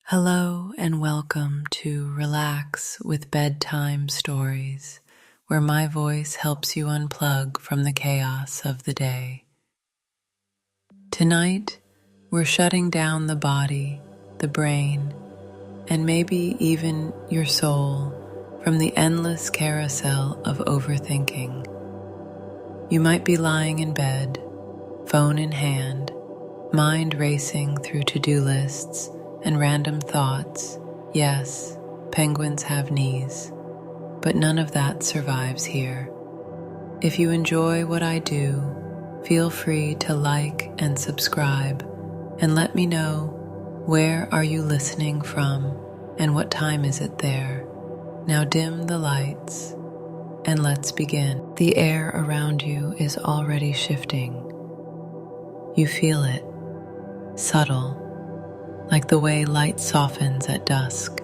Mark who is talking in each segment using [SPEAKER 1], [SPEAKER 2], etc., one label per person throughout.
[SPEAKER 1] Hello and welcome to Relax with Bedtime Stories, where my voice helps you unplug from the chaos of the day. Tonight, we're shutting down the body, the brain, and maybe even your soul from the endless carousel of overthinking. You might be lying in bed, phone in hand, mind racing through to-do lists and random thoughts. Yes, penguins have knees, but none of that survives here. If you enjoy what I do, feel free to like and subscribe and let me know, where are you listening from and what time is it there? Now dim the lights and let's begin. The air around you is already shifting. You feel it, subtle, like the way light softens at dusk,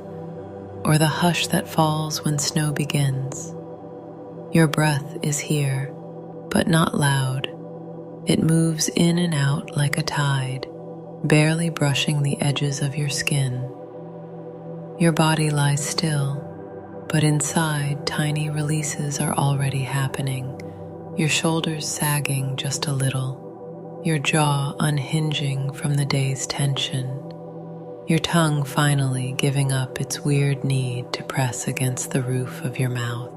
[SPEAKER 1] or the hush that falls when snow begins. Your breath is here, but not loud. It moves in and out like a tide, barely brushing the edges of your skin. Your body lies still, but inside tiny releases are already happening, your shoulders sagging just a little, your jaw unhinging from the day's tension, your tongue finally giving up its weird need to press against the roof of your mouth.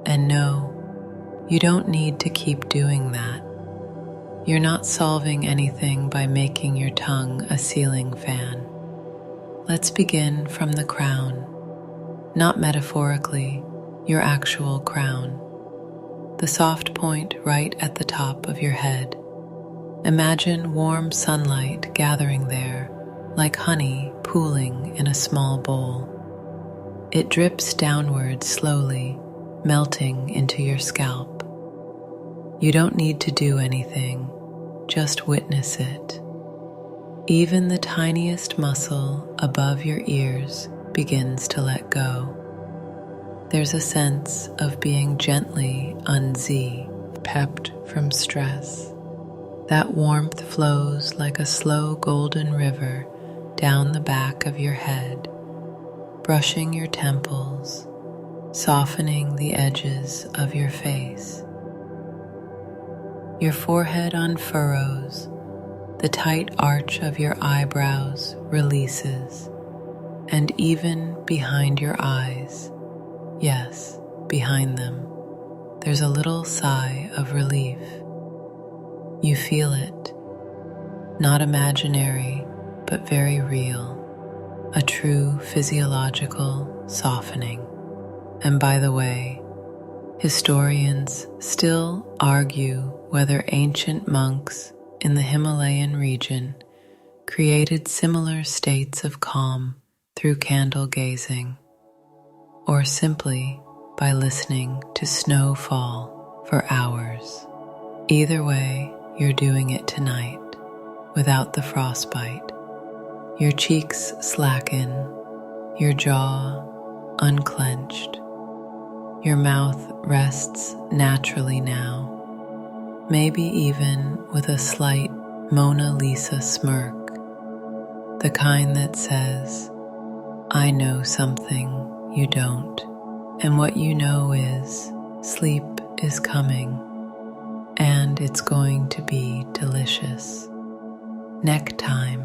[SPEAKER 1] And no, you don't need to keep doing that. You're not solving anything by making your tongue a ceiling fan. Let's begin from the crown, not metaphorically, your actual crown, the soft point right at the top of your head. Imagine warm sunlight gathering there, like honey pooling in a small bowl. It drips downward slowly, melting into your scalp. You don't need to do anything, just witness it. Even the tiniest muscle above your ears begins to let go. There's a sense of being gently pepped from stress. That warmth flows like a slow golden river down the back of your head, brushing your temples, softening the edges of your face. Your forehead unfurrows, the tight arch of your eyebrows releases, and even behind your eyes, yes, behind them, there's a little sigh of relief. You feel it, not imaginary, but very real, a true physiological softening. And by the way, historians still argue whether ancient monks in the Himalayan region created similar states of calm through candle gazing, or simply by listening to snow fall for hours. Either way, you're doing it tonight, without the frostbite. Your cheeks slacken, your jaw unclenched. Your mouth rests naturally now, maybe even with a slight Mona Lisa smirk, the kind that says, I know something you don't, and what you know is sleep is coming, and it's going to be delicious. Neck time,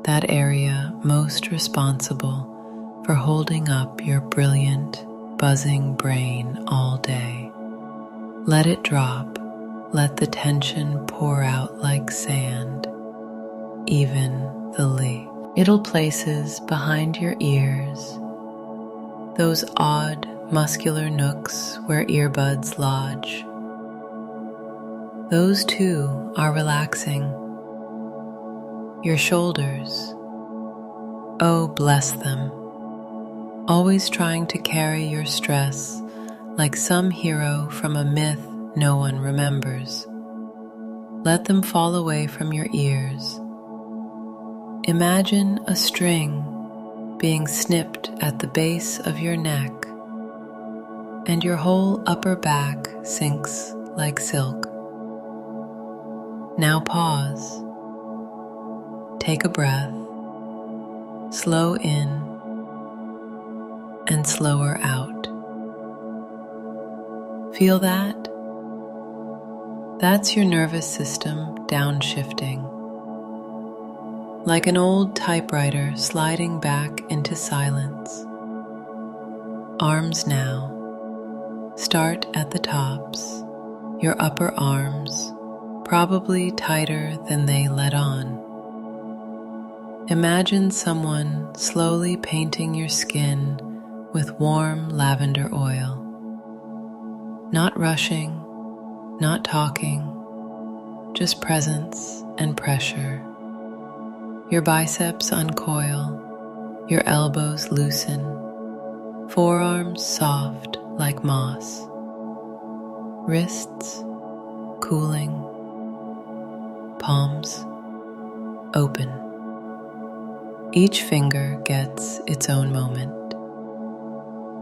[SPEAKER 1] that area most responsible for holding up your brilliant, buzzing brain all day. Let it drop, let the tension pour out like sand, evenly. Little places behind your ears, those odd muscular nooks where earbuds lodge, those too are relaxing. Your shoulders, oh bless them, always trying to carry your stress like some hero from a myth no one remembers. Let them fall away from your ears. Imagine a string being snipped at the base of your neck, and your whole upper back sinks like silk. Now pause. Take a breath slow in and slower out. Feel that? That's your nervous system downshifting, like an old typewriter sliding back into silence. Arms now. Start at the tops, your upper arms, probably tighter than they let on. Imagine someone slowly painting your skin with warm lavender oil. Not rushing, not talking, just presence and pressure. Your biceps uncoil, your elbows loosen, forearms soft like moss, wrists cooling, palms open. Each finger gets its own moment.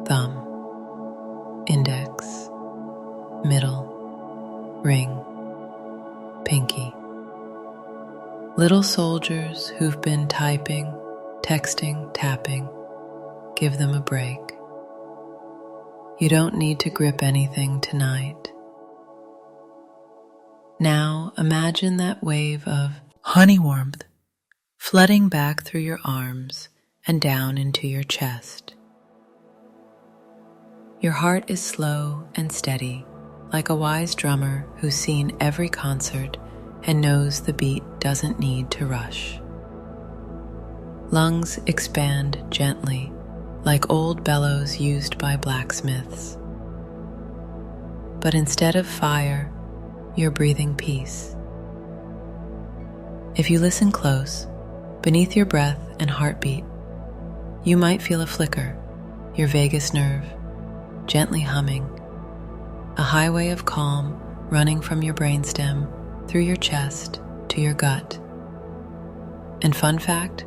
[SPEAKER 1] Thumb, index, middle, ring, pinky. Little soldiers who've been typing, texting, tapping, give them a break. You don't need to grip anything tonight. Now imagine that wave of honey warmth flooding back through your arms and down into your chest. Your heart is slow and steady, like a wise drummer who's seen every concert and knows the beat doesn't need to rush. Lungs expand gently, like old bellows used by blacksmiths. But instead of fire, you're breathing peace. If you listen close, beneath your breath and heartbeat, you might feel a flicker, your vagus nerve, gently humming, a highway of calm running from your brainstem through your chest to your gut. And fun fact,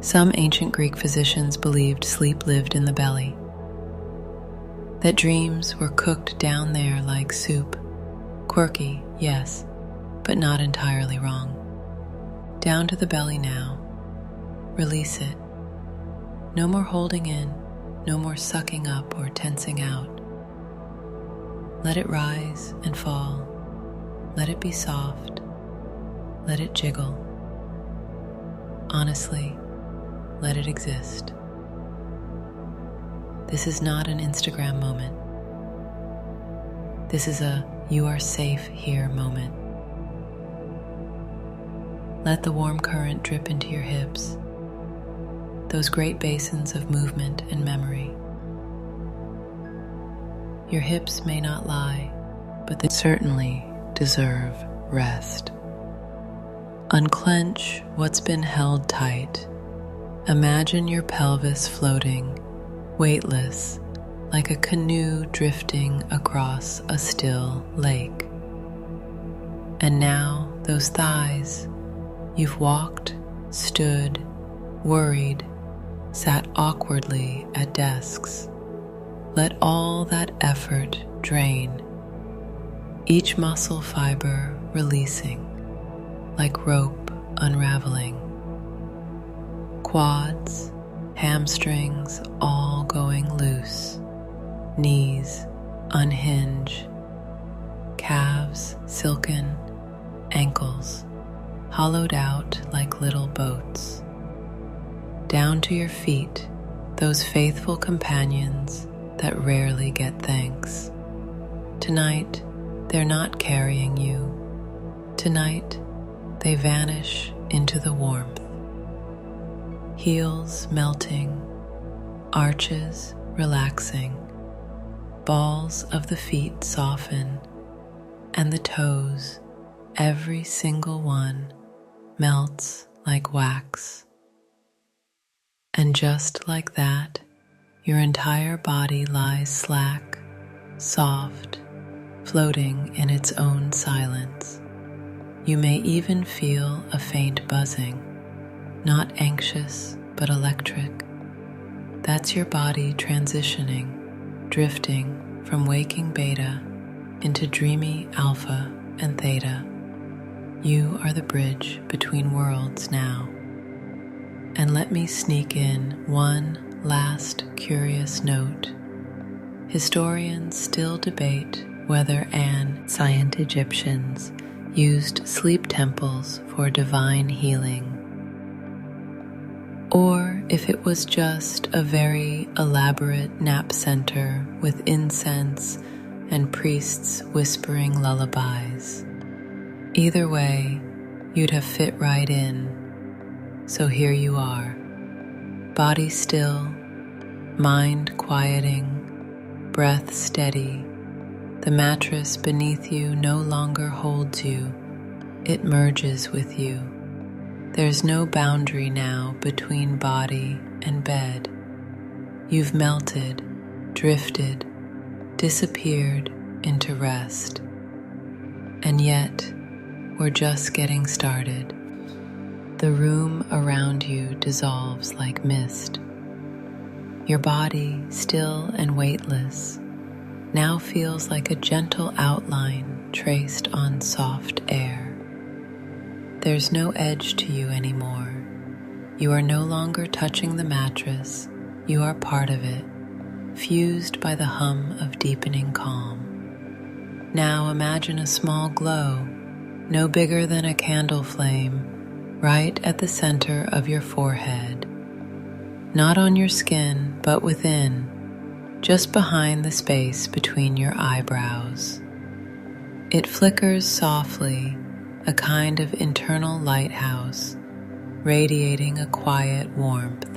[SPEAKER 1] some ancient Greek physicians believed sleep lived in the belly, that dreams were cooked down there like soup. Quirky, yes, but not entirely wrong. Down to the belly now. Release it. No more holding in, no more sucking up or tensing out. Let it rise and fall. Let it be soft. Let it jiggle. Honestly, let it exist. This is not an Instagram moment. This is a you are safe here moment. Let the warm current drip into your hips, those great basins of movement and memory. Your hips may not lie, but they certainly deserve rest. Unclench what's been held tight. Imagine your pelvis floating, weightless, like a canoe drifting across a still lake. And now those thighs, you've walked, stood, worried, sat awkwardly at desks. Let all that effort drain, each muscle fiber releasing, like rope unraveling. Quads, hamstrings all going loose, knees unhinge, calves silken, ankles hollowed out like little boats. Down to your feet, those faithful companions that rarely get thanks. Tonight, they're not carrying you. Tonight, they vanish into the warmth. Heels melting, arches relaxing, balls of the feet soften, and the toes, every single one, melts like wax. And just like that, your entire body lies slack, soft, floating in its own silence. You may even feel a faint buzzing, not anxious but electric. That's your body transitioning, drifting from waking beta into dreamy alpha and theta. You are the bridge between worlds now. And let me sneak in one last curious note. Historians still debate whether ancient Egyptians used sleep temples for divine healing, or if it was just a very elaborate nap center with incense and priests whispering lullabies. Either way, you'd have fit right in. So here you are, body still, mind quieting, breath steady. The mattress beneath you no longer holds you, it merges with you. There's no boundary now between body and bed. You've melted, drifted, disappeared into rest. And yet, we're just getting started. The room around you dissolves like mist. Your body, still and weightless, now feels like a gentle outline traced on soft air. There's no edge to you anymore. You are no longer touching the mattress, you are part of it, fused by the hum of deepening calm. Now imagine a small glow, no bigger than a candle flame, right at the center of your forehead. Not on your skin, but within, just behind the space between your eyebrows. It flickers softly, a kind of internal lighthouse, radiating a quiet warmth.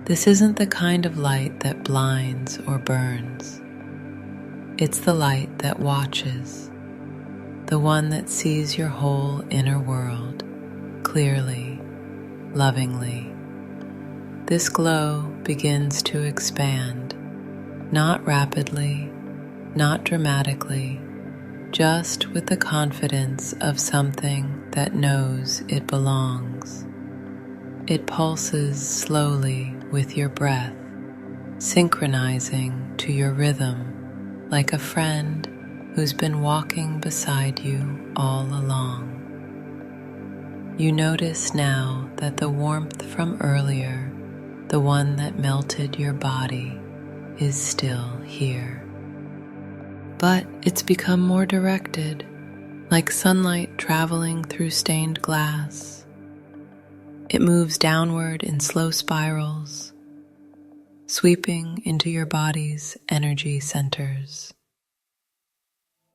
[SPEAKER 1] This isn't the kind of light that blinds or burns. It's the light that watches, the one that sees your whole inner world clearly, lovingly. This glow begins to expand, not rapidly, not dramatically, just with the confidence of something that knows it belongs. It pulses slowly with your breath, synchronizing to your rhythm like a friend who's been walking beside you all along. You notice now that the warmth from earlier, the one that melted your body, is still here. But it's become more directed, like sunlight traveling through stained glass. It moves downward in slow spirals, sweeping into your body's energy centers.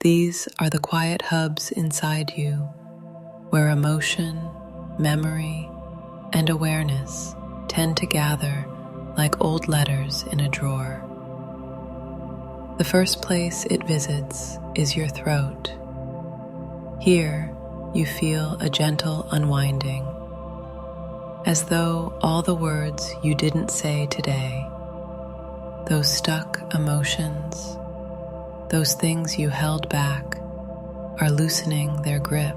[SPEAKER 1] These are the quiet hubs inside you, where emotion, memory, and awareness tend to gather like old letters in a drawer. The first place it visits is your throat. Here, you feel a gentle unwinding, as though all the words you didn't say today, those stuck emotions, those things you held back, are loosening their grip.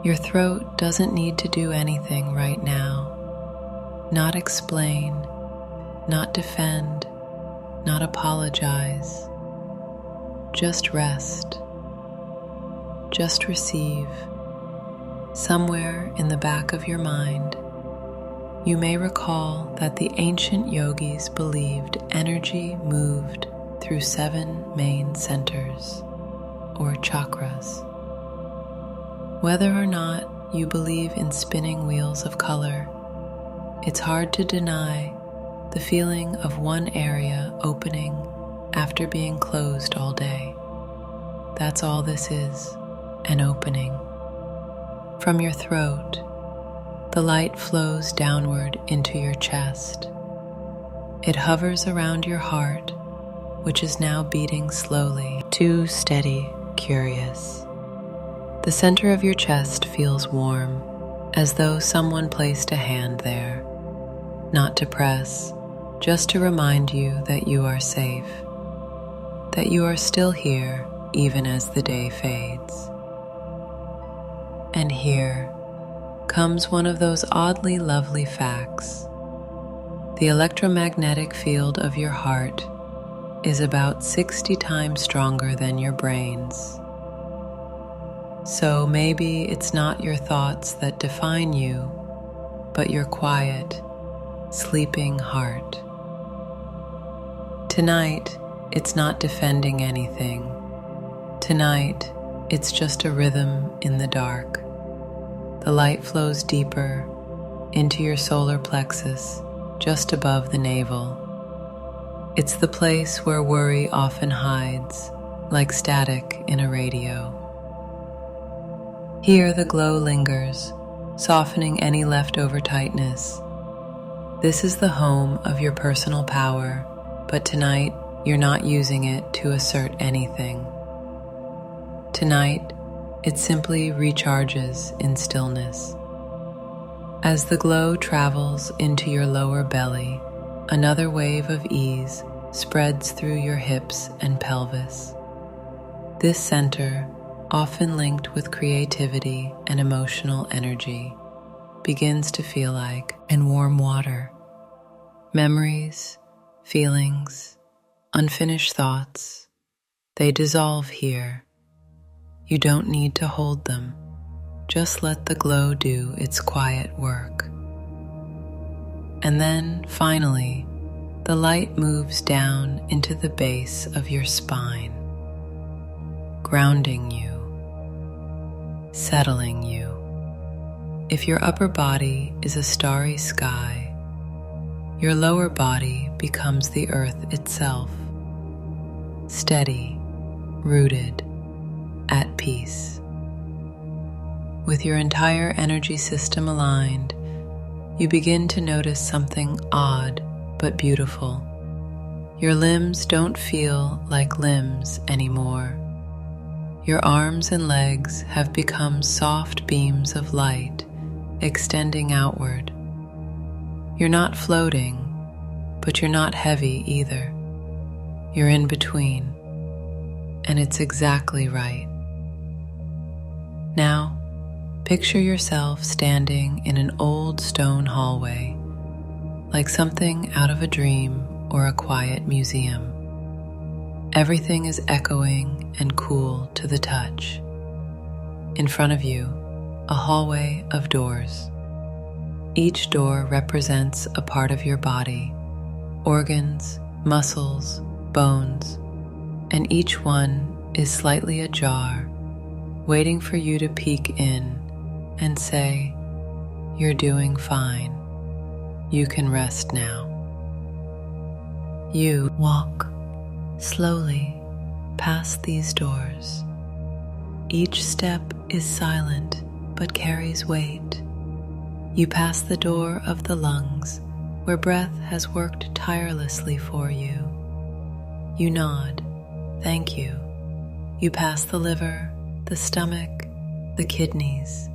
[SPEAKER 1] Your throat doesn't need to do anything right now. Not explain, not defend, not apologize. Just rest. Just receive. Somewhere in the back of your mind, you may recall that the ancient yogis believed energy moved through 7 main centers, or chakras. Whether or not you believe in spinning wheels of color, it's hard to deny the feeling of one area opening after being closed all day. That's all this is, an opening. From your throat, the light flows downward into your chest. It hovers around your heart, which is now beating slowly, too steady, curious. The center of your chest feels warm, as though someone placed a hand there, not to press, just to remind you that you are safe, that you are still here even as the day fades. And here comes one of those oddly lovely facts. The electromagnetic field of your heart is about 60 times stronger than your brain's. So maybe it's not your thoughts that define you, but your quiet, sleeping heart. Tonight, it's not defending anything. Tonight, it's just a rhythm in the dark. The light flows deeper into your solar plexus, just above the navel. It's the place where worry often hides, like static in a radio. Here the glow lingers, softening any leftover tightness. This is the home of your personal power, but tonight you're not using it to assert anything. Tonight, it simply recharges in stillness. As the glow travels into your lower belly, another wave of ease spreads through your hips and pelvis. This center, often linked with creativity and emotional energy, begins to feel like warm water. Memories, feelings, unfinished thoughts, they dissolve here. You don't need to hold them. Just let the glow do its quiet work. And then, finally, the light moves down into the base of your spine, grounding you, settling you. If your upper body is a starry sky, your lower body becomes the earth itself, steady, rooted, at peace. With your entire energy system aligned, you begin to notice something odd but beautiful. Your limbs don't feel like limbs anymore. Your arms and legs have become soft beams of light, extending outward. You're not floating, but you're not heavy either. You're in between, and it's exactly right. Now, picture yourself standing in an old stone hallway, like something out of a dream or a quiet museum. Everything is echoing and cool to the touch. In front of you, a hallway of doors. Each door represents a part of your body, organs, muscles, bones, and each one is slightly ajar, waiting for you to peek in and say, "You're doing fine. You can rest now." You walk slowly past these doors. Each step is silent but carries weight. You pass the door of the lungs, where breath has worked tirelessly for you. You nod, thank you. You pass the liver, the stomach, the kidneys,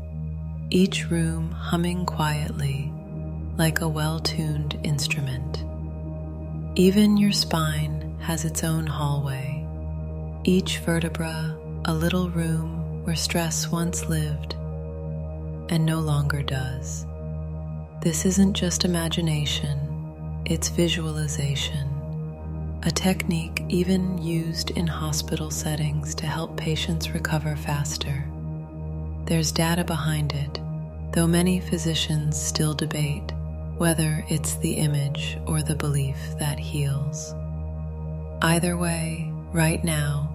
[SPEAKER 1] each room humming quietly like a well-tuned instrument. Even your spine has its own hallway, each vertebra a little room where stress once lived and no longer does. This isn't just imagination, it's visualization, a technique even used in hospital settings to help patients recover faster. There's data behind it, though many physicians still debate whether it's the image or the belief that heals. Either way, right now,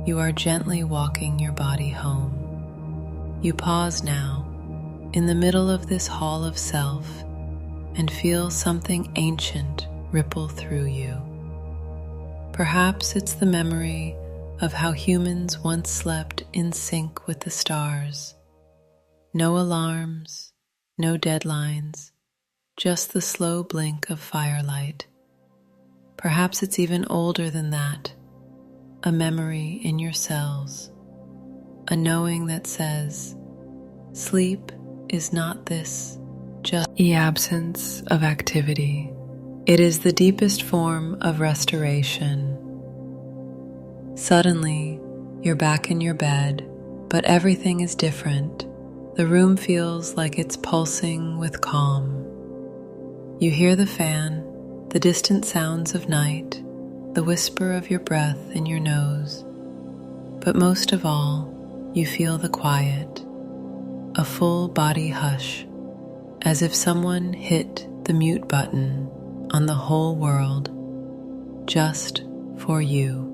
[SPEAKER 1] you are gently walking your body home. You pause now, in the middle of this hall of self, and feel something ancient ripple through you. Perhaps it's the memory of how humans once slept in sync with the stars. No alarms, no deadlines, just the slow blink of firelight. Perhaps it's even older than that, a memory in your cells, a knowing that says, sleep is not just the absence of activity. It is the deepest form of restoration. Suddenly, you're back in your bed, but everything is different. The room feels like it's pulsing with calm. You hear the fan, the distant sounds of night, the whisper of your breath in your nose. But most of all, you feel the quiet, a full body hush, as if someone hit the mute button on the whole world just for you.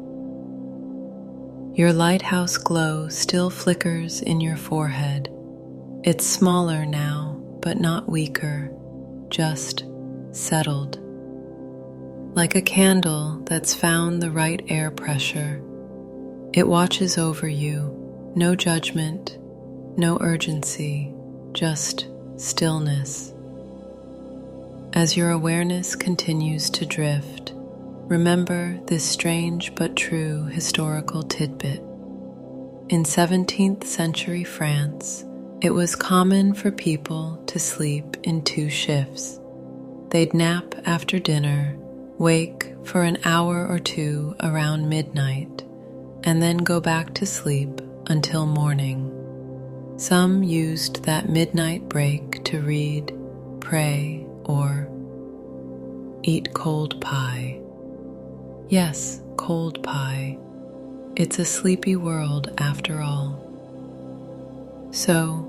[SPEAKER 1] Your lighthouse glow still flickers in your forehead. It's smaller now, but not weaker, just settled. Like a candle that's found the right air pressure, it watches over you, no judgment, no urgency, just stillness. As your awareness continues to drift, remember this strange but true historical tidbit. In 17th century France, it was common for people to sleep in 2 shifts. They'd nap after dinner, wake for an hour or 2 around midnight, and then go back to sleep until morning. Some used that midnight break to read, pray, or eat cold pie. Yes, cold pie. It's a sleepy world after all. So,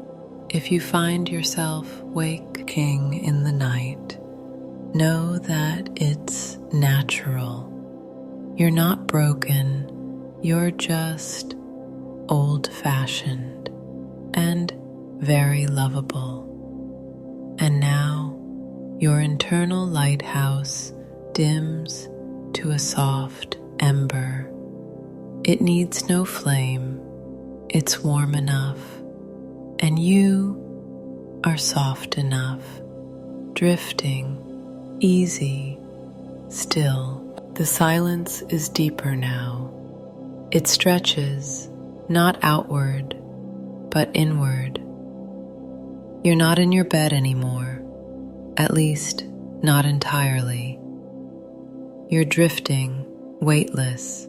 [SPEAKER 1] if you find yourself waking in the night, know that it's natural. You're not broken, you're just old-fashioned and very lovable. And now, your internal lighthouse dims to a soft ember. It needs no flame, it's warm enough, and you are soft enough, drifting, easy, still. The silence is deeper now. It stretches, not outward, but inward. You're not in your bed anymore, at least not entirely. You're drifting, weightless,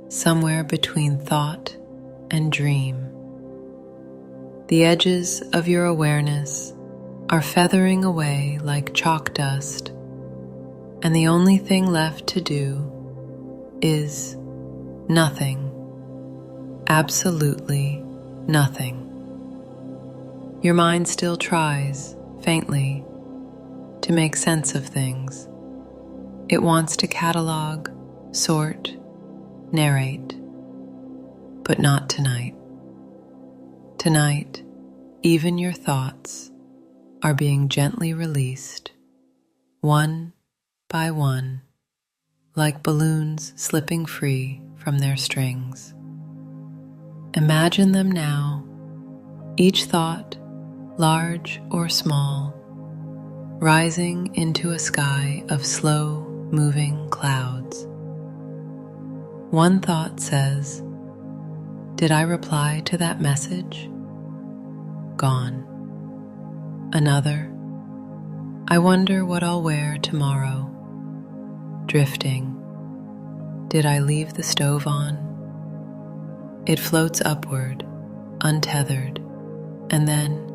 [SPEAKER 1] somewhere between thought and dream. The edges of your awareness are feathering away like chalk dust, and the only thing left to do is nothing, absolutely nothing. Your mind still tries, faintly, to make sense of things. It wants to catalog, sort, narrate, but not tonight. Tonight, even your thoughts are being gently released, one by one, like balloons slipping free from their strings. Imagine them now, each thought, large or small, rising into a sky of slow-moving clouds. One thought says, "Did I reply to that message?" Gone. Another, "I wonder what I'll wear tomorrow." Drifting. "Did I leave the stove on?" It floats upward, untethered, and then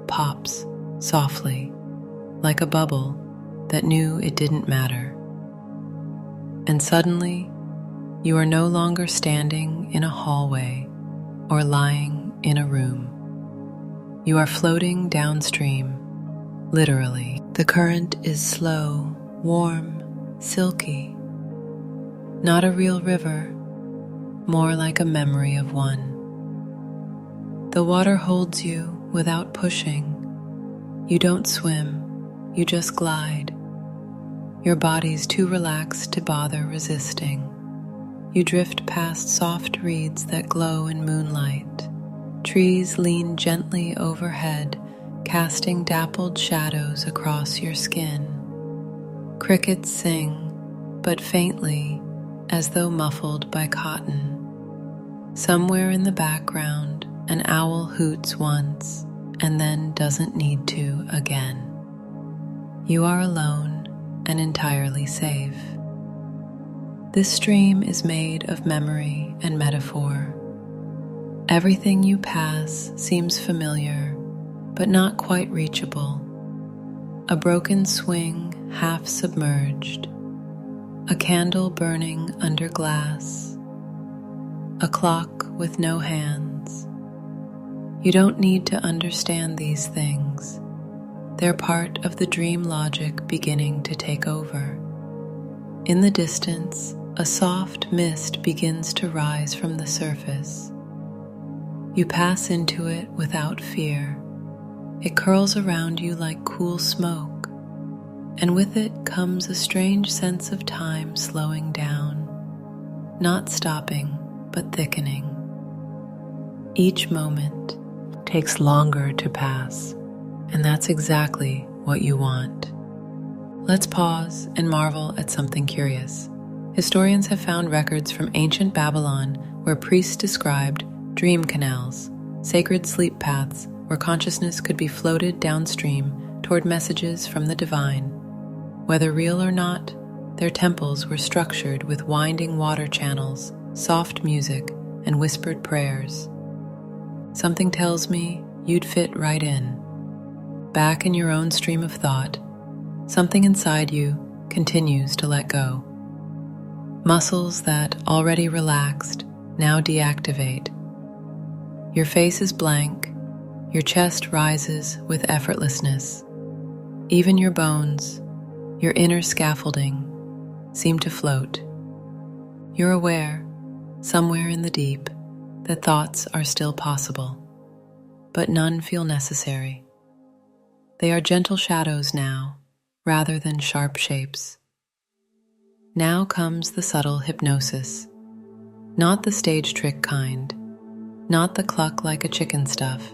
[SPEAKER 1] pops softly, like a bubble that knew it didn't matter. And suddenly, you are no longer standing in a hallway or lying in a room. You are floating downstream, literally. The current is slow, warm, silky. Not a real river, more like a memory of one. The water holds you without pushing. You don't swim, you just glide. Your body's too relaxed to bother resisting. You drift past soft reeds that glow in moonlight. Trees lean gently overhead, casting dappled shadows across your skin. Crickets sing, but faintly, as though muffled by cotton. Somewhere in the background, an owl hoots once, and then doesn't need to again. You are alone and entirely safe. This stream is made of memory and metaphor. Everything you pass seems familiar, but not quite reachable. A broken swing half submerged, a candle burning under glass, a clock with no hands. You don't need to understand these things. They're part of the dream logic beginning to take over. In the distance, a soft mist begins to rise from the surface. You pass into it without fear. It curls around you like cool smoke, and with it comes a strange sense of time slowing down, not stopping, but thickening. Each moment takes longer to pass, and that's exactly what you want. Let's pause and marvel at something curious. Historians have found records from ancient Babylon where priests described dream canals, sacred sleep paths where consciousness could be floated downstream toward messages from the divine. Whether real or not, their temples were structured with winding water channels, soft music, and whispered prayers. Something tells me you'd fit right in. Back in your own stream of thought, something inside you continues to let go. Muscles that already relaxed now deactivate. Your face is blank, your chest rises with effortlessness. Even your bones, your inner scaffolding, seem to float. You're aware, somewhere in the deep, that thoughts are still possible, but none feel necessary. They are gentle shadows now, rather than sharp shapes. Now comes the subtle hypnosis, not the stage trick kind, not the cluck like a chicken stuff.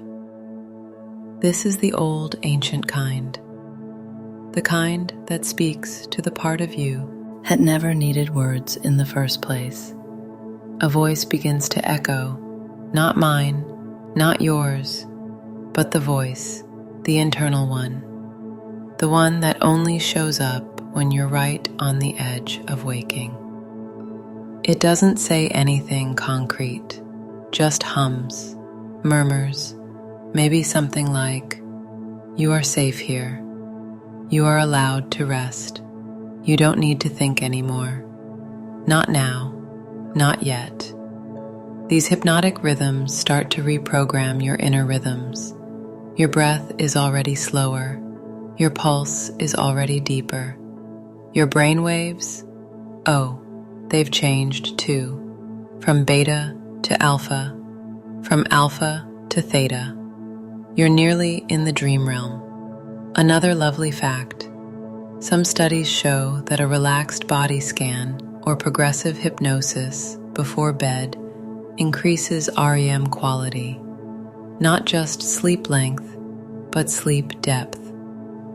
[SPEAKER 1] This is the old, ancient kind, the kind that speaks to the part of you that never needed words in the first place. A voice begins to echo, not mine, not yours, but the voice, the internal one, the one that only shows up when you're right on the edge of waking. It doesn't say anything concrete, just hums, murmurs, maybe something like, "You are safe here. You are allowed to rest. You don't need to think anymore. Not now, not yet." These hypnotic rhythms start to reprogram your inner rhythms. Your breath is already slower. Your pulse is already deeper. Your brain waves, oh, they've changed too. From beta to alpha, from alpha to theta. You're nearly in the dream realm. Another lovely fact: some studies show that a relaxed body scan or progressive hypnosis before bed increases REM quality, not just sleep length, but sleep depth,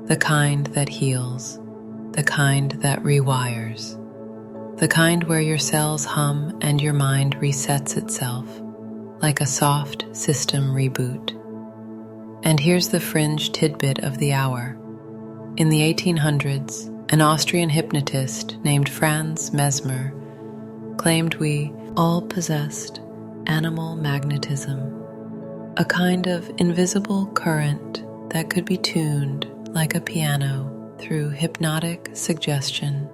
[SPEAKER 1] the kind that heals, the kind that rewires, the kind where your cells hum and your mind resets itself, like a soft system reboot. And here's the fringe tidbit of the hour. In the 1800s, an Austrian hypnotist named Franz Mesmer claimed we all possessed animal magnetism, a kind of invisible current that could be tuned like a piano through hypnotic suggestion.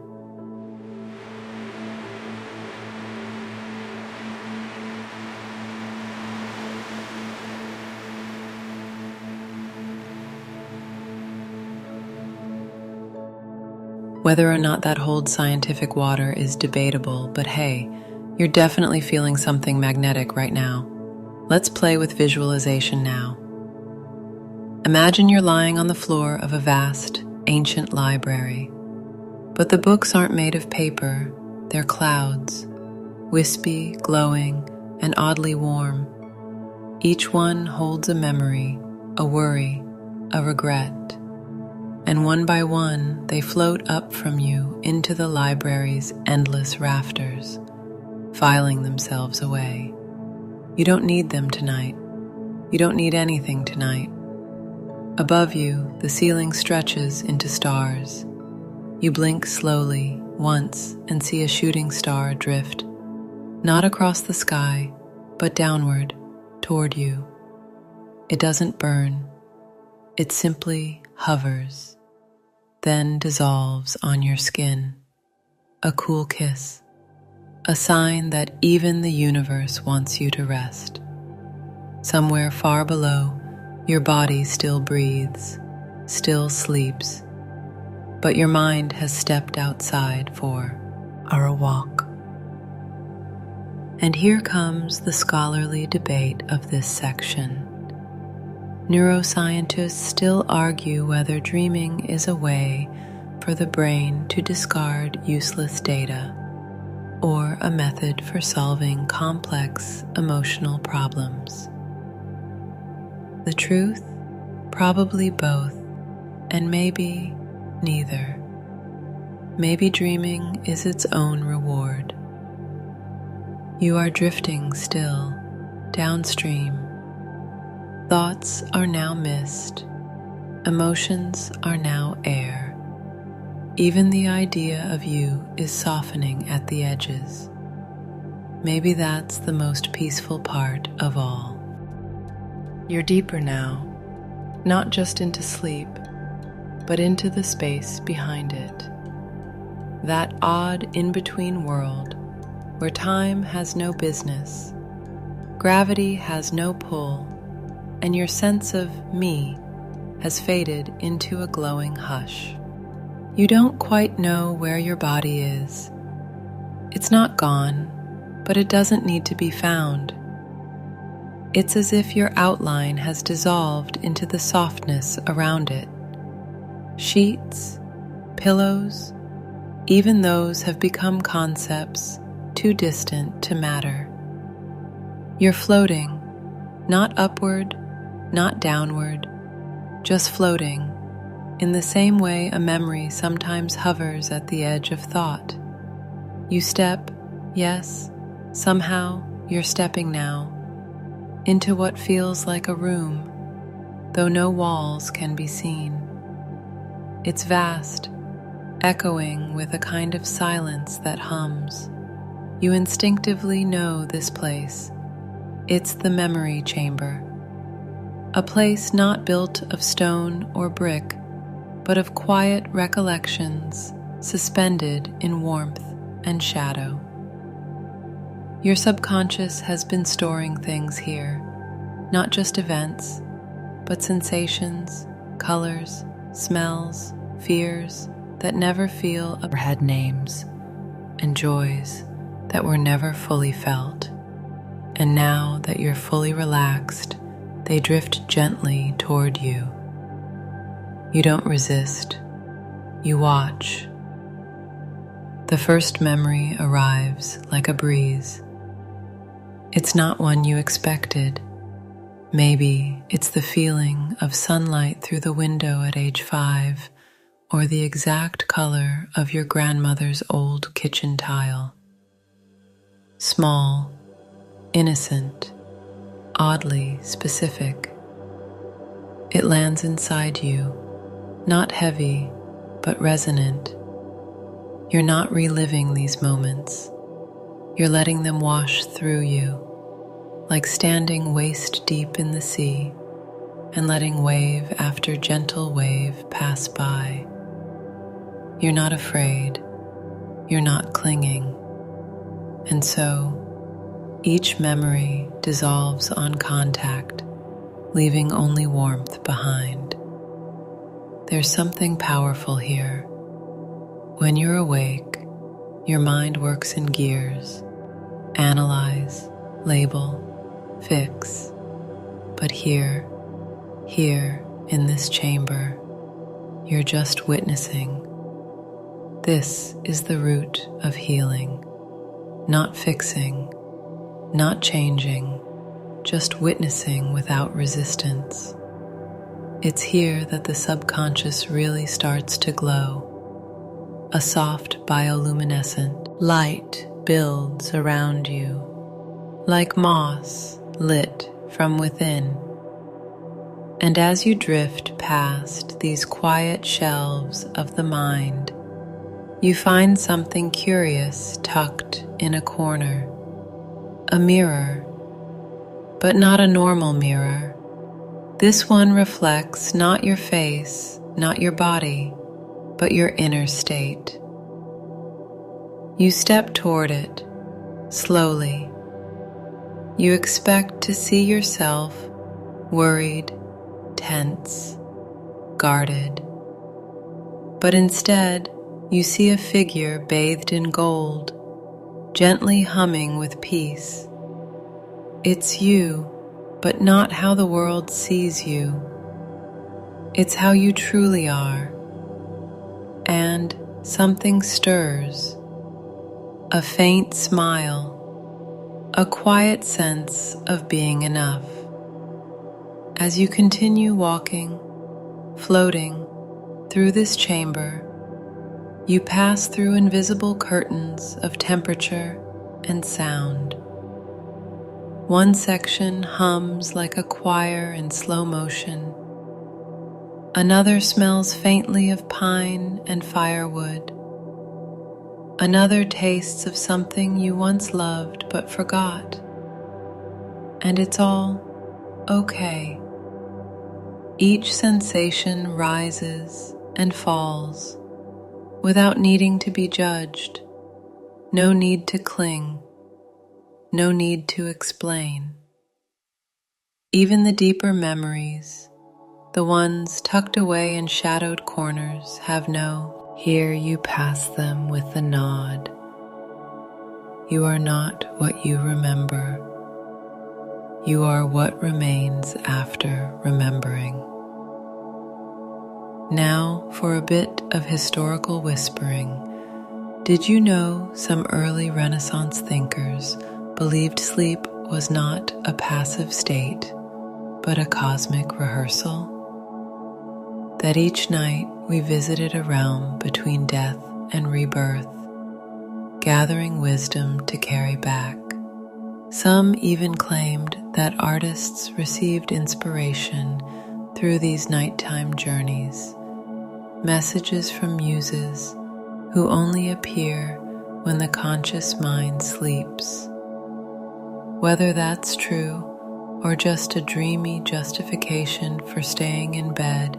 [SPEAKER 1] Whether or not that holds scientific water is debatable, but hey, you're definitely feeling something magnetic right now. Let's play with visualization now. Imagine you're lying on the floor of a vast, ancient library. But the books aren't made of paper, they're clouds, wispy, glowing, and oddly warm. Each one holds a memory, a worry, a regret. And one by one, they float up from you into the library's endless rafters, filing themselves away. You don't need them tonight. You don't need anything tonight. Above you, the ceiling stretches into stars. You blink slowly once and see a shooting star drift, not across the sky, but downward, toward you. It doesn't burn. It simply hovers, then dissolves on your skin. A cool kiss, a sign that even the universe wants you to rest. Somewhere far below, your body still breathes, still sleeps, but your mind has stepped outside for a walk. And here comes the scholarly debate of this section. Neuroscientists still argue whether dreaming is a way for the brain to discard useless data or a method for solving complex emotional problems. The truth? Probably both, and maybe neither. Maybe dreaming is its own reward. You are drifting still, downstream. Thoughts are now mist. Emotions are now air. Even the idea of you is softening at the edges. Maybe that's the most peaceful part of all. You're deeper now, not just into sleep, but into the space behind it. That odd in-between world where time has no business, gravity has no pull, and your sense of me has faded into a glowing hush. You don't quite know where your body is. It's not gone, but it doesn't need to be found. It's as if your outline has dissolved into the softness around it. Sheets, pillows, even those have become concepts too distant to matter. You're floating, not upward, not downward, just floating, in the same way a memory sometimes hovers at the edge of thought. You step, yes, somehow you're stepping now, into what feels like a room, though no walls can be seen. It's vast, echoing with a kind of silence that hums. You instinctively know this place. It's the memory chamber. A place not built of stone or brick, but of quiet recollections suspended in warmth and shadow. Your subconscious has been storing things here, not just events, but sensations, colors, smells, fears that never feel or had names, and joys that were never fully felt. And now that you're fully relaxed, they drift gently toward you. You don't resist, you watch. The first memory arrives like a breeze. It's not one you expected. Maybe it's the feeling of sunlight through the window at age 5, or the exact color of your grandmother's old kitchen tile. Small, innocent, oddly specific. It lands inside you, not heavy, but resonant. You're not reliving these moments. You're letting them wash through you, like standing waist deep in the sea and letting wave after gentle wave pass by. You're not afraid. You're not clinging. And so, each memory dissolves on contact, leaving only warmth behind. There's something powerful here. When you're awake, your mind works in gears. Analyze, label, fix. But here in this chamber, you're just witnessing. This is the root of healing. Not fixing, not changing, just witnessing without resistance. It's here that the subconscious really starts to glow. A soft bioluminescent light builds around you, like moss lit from within. And as you drift past these quiet shelves of the mind, you find something curious tucked in a corner. A mirror, but not a normal mirror. This one reflects not your face, not your body, but your inner state. You step toward it, slowly. You expect to see yourself worried, tense, guarded. But instead, you see a figure bathed in gold, gently humming with peace. It's you, but not how the world sees you. It's how you truly are. And something stirs. A faint smile, a quiet sense of being enough. As you continue walking, floating through this chamber, you pass through invisible curtains of temperature and sound. One section hums like a choir in slow motion. Another smells faintly of pine and firewood. Another tastes of something you once loved but forgot. And it's all okay. Each sensation rises and falls without needing to be judged. No need to cling. No need to explain. Even the deeper memories, the ones tucked away in shadowed corners, have no. Here you pass them with a nod. You are not what you remember. You are what remains after remembering. Now for a bit of historical whispering. Did you know some early Renaissance thinkers believed sleep was not a passive state, but a cosmic rehearsal? That each night we visited a realm between death and rebirth, gathering wisdom to carry back. Some even claimed that artists received inspiration through these nighttime journeys, messages from muses who only appear when the conscious mind sleeps. Whether that's true or just a dreamy justification for staying in bed,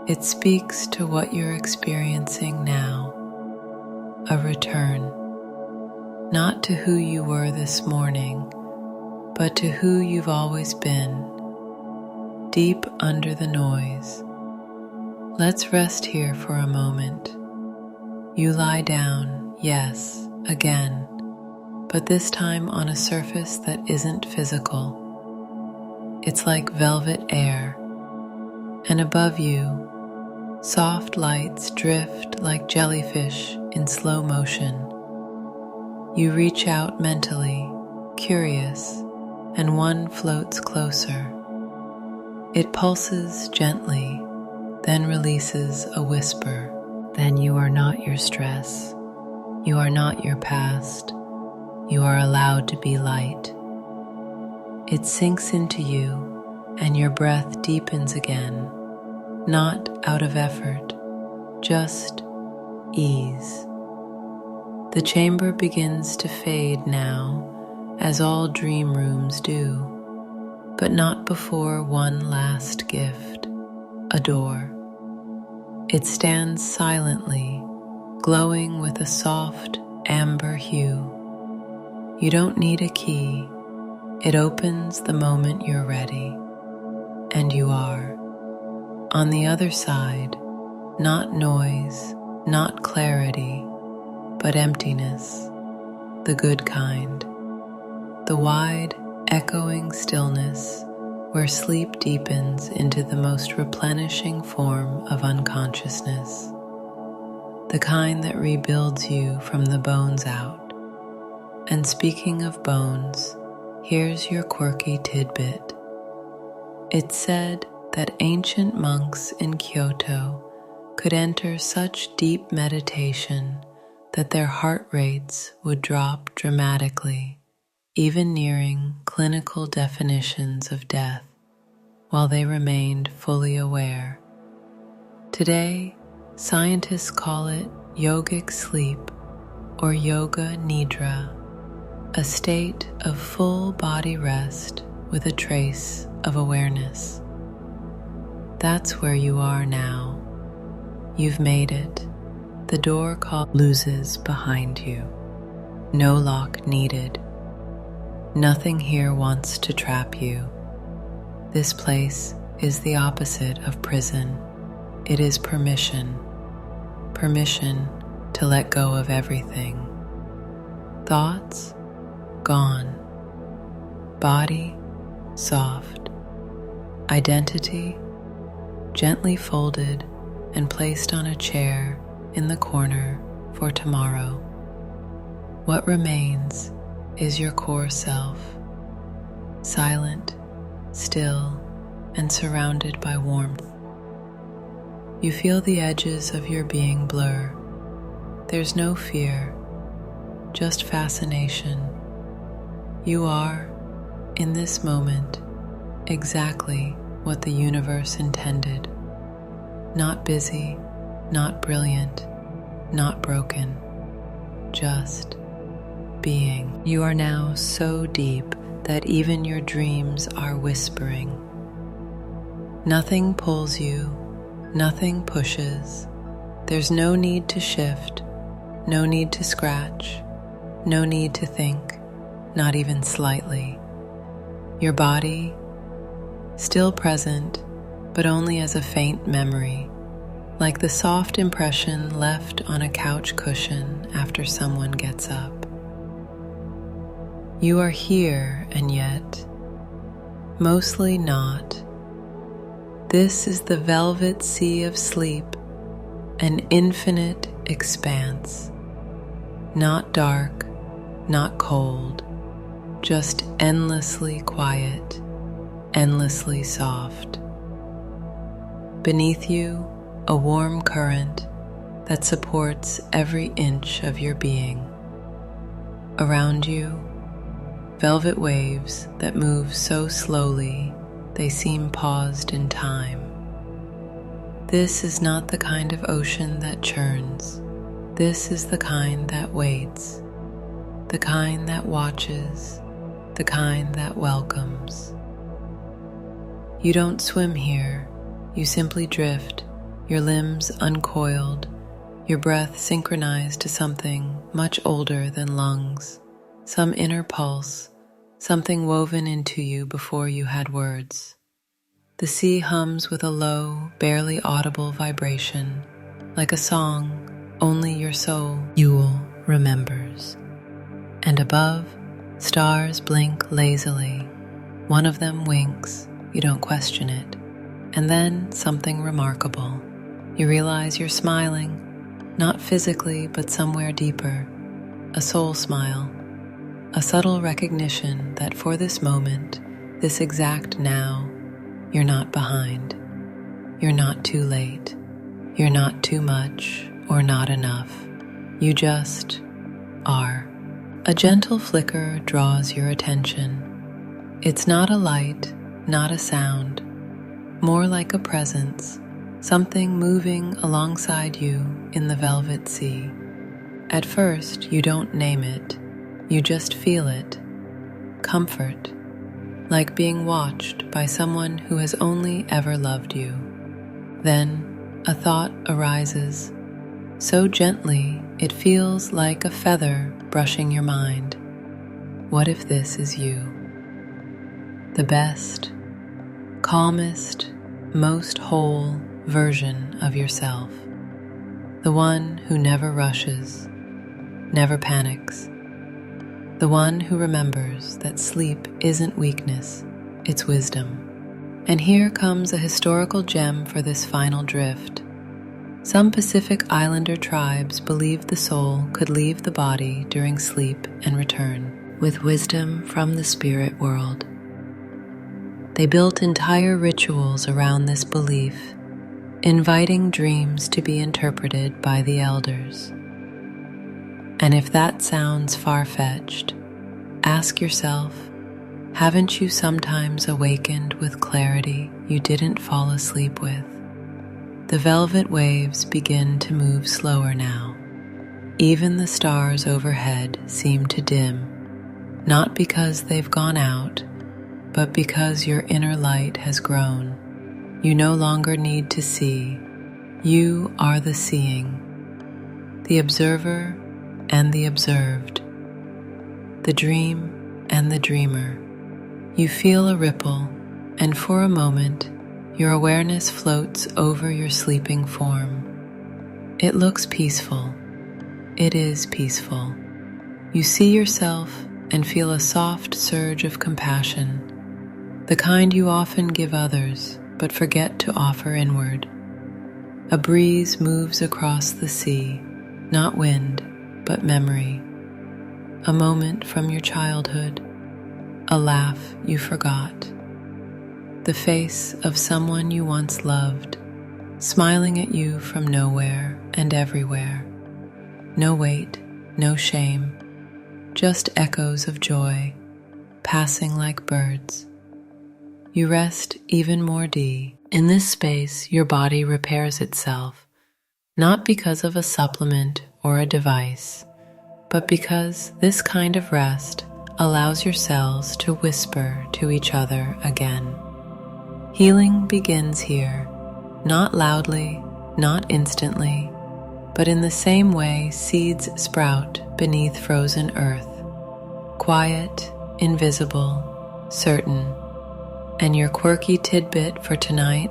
[SPEAKER 1] it speaks to what you're experiencing now, a return, not to who you were this morning, but to who you've always been, deep under the noise. Let's rest here for a moment. You lie down, yes, again, but this time on a surface that isn't physical. It's like velvet air, and above you, soft lights drift like jellyfish in slow motion. You reach out mentally, curious, and one floats closer. It pulses gently, then releases a whisper. Then you are not your stress. You are not your past. You are allowed to be light. It sinks into you, and your breath deepens again. Not out of effort, just ease. The chamber begins to fade now, as all dream rooms do, but not before one last gift, a door. It stands silently, glowing with a soft amber hue. You don't need a key. It opens the moment you're ready, and you are. On the other side, not noise, not clarity, but emptiness, the good kind, the wide, echoing stillness where sleep deepens into the most replenishing form of unconsciousness, the kind that rebuilds you from the bones out. And speaking of bones, here's your quirky tidbit. It's said that ancient monks in Kyoto could enter such deep meditation that their heart rates would drop dramatically, even nearing clinical definitions of death, while they remained fully aware. Today, scientists call it yogic sleep or yoga nidra, a state of full body rest with a trace of awareness. That's where you are now. You've made it. The door closes behind you. No lock needed. Nothing here wants to trap you. This place is the opposite of prison. it is permission. Permission to let go of everything. Thoughts, gone. Body, soft. Identity, gently folded and placed on a chair in the corner for tomorrow. What remains is your core self, silent, still, and surrounded by warmth. You feel the edges of your being blur. There's no fear, just fascination. You are, in this moment, exactly what the universe intended. Not busy, not brilliant, not broken, just being. You are now so deep that even your dreams are whispering. Nothing pulls you, nothing pushes. There's no need to shift, no need to scratch, no need to think, not even slightly. Your body, still present, but only as a faint memory, like the soft impression left on a couch cushion after someone gets up. You are here, and yet, mostly not. This is the velvet sea of sleep, an infinite expanse. Not dark, not cold, just endlessly quiet, endlessly soft. Beneath you, a warm current that supports every inch of your being. Around you, velvet waves that move so slowly they seem paused in time. This is not the kind of ocean that churns. This is the kind that waits, the kind that watches, the kind that welcomes. You don't swim here, you simply drift, your limbs uncoiled, your breath synchronized to something much older than lungs, some inner pulse, something woven into you before you had words. The sea hums with a low, barely audible vibration, like a song only your soul, Yule, remembers. And above, stars blink lazily. One of them winks, you don't question it. And then something remarkable. You realize you're smiling, not physically, but somewhere deeper. A soul smile. A subtle recognition that for this moment, this exact now, you're not behind. You're not too late. You're not too much or not enough. You just are. A gentle flicker draws your attention. It's not a light, not a sound, more like a presence, something moving alongside you in the velvet sea. At first, you don't name it, you just feel it. Comfort, like being watched by someone who has only ever loved you. Then, a thought arises, so gently it feels like a feather brushing your mind. What if this is you? The best, calmest, most whole version of yourself. The one who never rushes, never panics. The one who remembers that sleep isn't weakness, it's wisdom. And here comes a historical gem for this final drift. Some Pacific Islander tribes believed the soul could leave the body during sleep and return, with wisdom from the spirit world. They built entire rituals around this belief, inviting dreams to be interpreted by the elders. And if that sounds far-fetched, ask yourself, haven't you sometimes awakened with clarity you didn't fall asleep with? The velvet waves begin to move slower now. Even the stars overhead seem to dim, not because they've gone out, but because your inner light has grown. You no longer need to see. You are the seeing, the observer and the observed, the dream and the dreamer. You feel a ripple, and for a moment, Your awareness floats over your sleeping form. It looks peaceful. It is peaceful. You see yourself and feel a soft surge of compassion, the kind you often give others but forget to offer inward. A breeze moves across the sea, not wind, but memory. A moment from your childhood, a laugh you forgot. The face of someone you once loved, smiling at you from nowhere and everywhere. No weight, no shame, just echoes of joy, passing like birds. You rest even more deep. In this space, your body repairs itself, not because of a supplement or a device, but because this kind of rest allows your cells to whisper to each other again. Healing begins here, not loudly, not instantly, but in the same way seeds sprout beneath frozen earth, quiet, invisible, certain. And your quirky tidbit for tonight: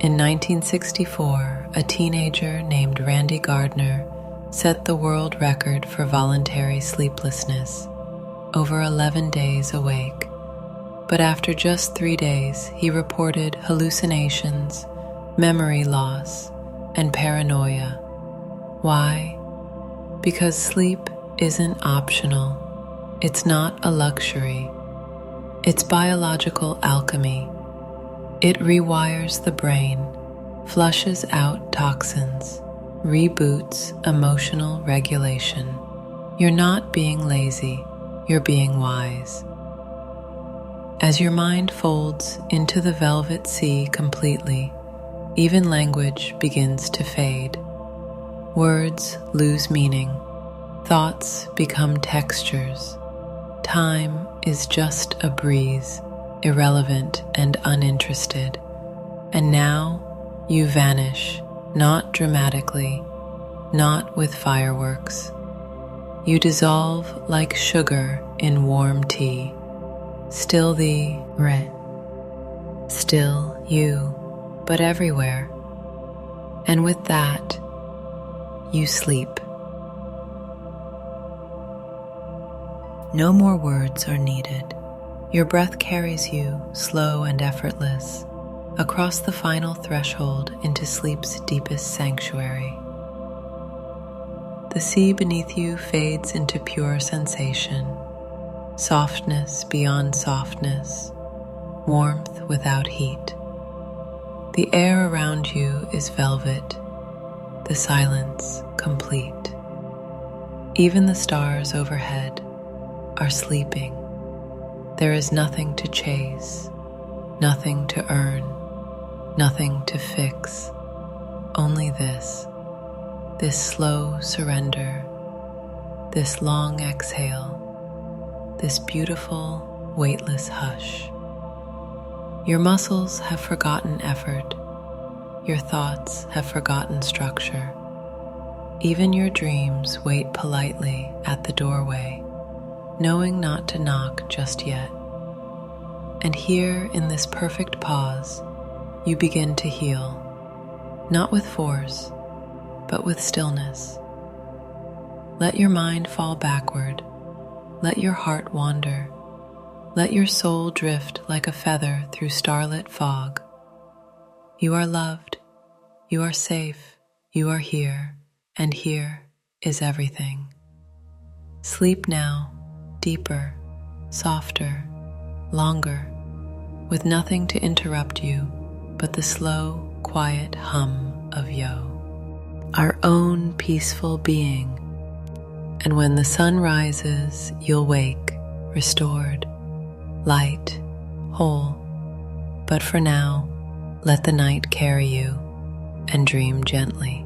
[SPEAKER 1] in 1964, a teenager named Randy Gardner set the world record for voluntary sleeplessness, over 11 days awake. But after just 3 days, he reported hallucinations, memory loss, and paranoia. Why? Because sleep isn't optional. It's not a luxury. It's biological alchemy. It rewires the brain, flushes out toxins, reboots emotional regulation. You're not being lazy, you're being wise. As your mind folds into the velvet sea completely, even language begins to fade. Words lose meaning, thoughts become textures. Time is just a breeze, irrelevant and uninterested. And now you vanish, not dramatically, not with fireworks. You dissolve like sugar in warm tea. Still the still you, but everywhere. And with that, you sleep. No more words are needed. Your breath carries you, slow and effortless, across the final threshold into sleep's deepest sanctuary. The sea beneath you fades into pure sensation, softness beyond softness, warmth without heat. The air around you is velvet, the silence complete. Even the stars overhead are sleeping. There is nothing to chase, nothing to earn, nothing to fix. Only this slow surrender, this long exhale, this beautiful, weightless hush. Your muscles have forgotten effort. Your thoughts have forgotten structure. Even your dreams wait politely at the doorway, knowing not to knock just yet. And here in this perfect pause, you begin to heal, not with force, but with stillness. Let your mind fall backward. Let your heart wander. Let your soul drift like a feather through starlit fog. You are loved. You are safe. You are here. And here is everything. Sleep now, deeper, softer, longer, with nothing to interrupt you but the slow, quiet hum of yo, our own peaceful being. And when the sun rises, you'll wake, restored, light, whole. But for now, let the night carry you and dream gently.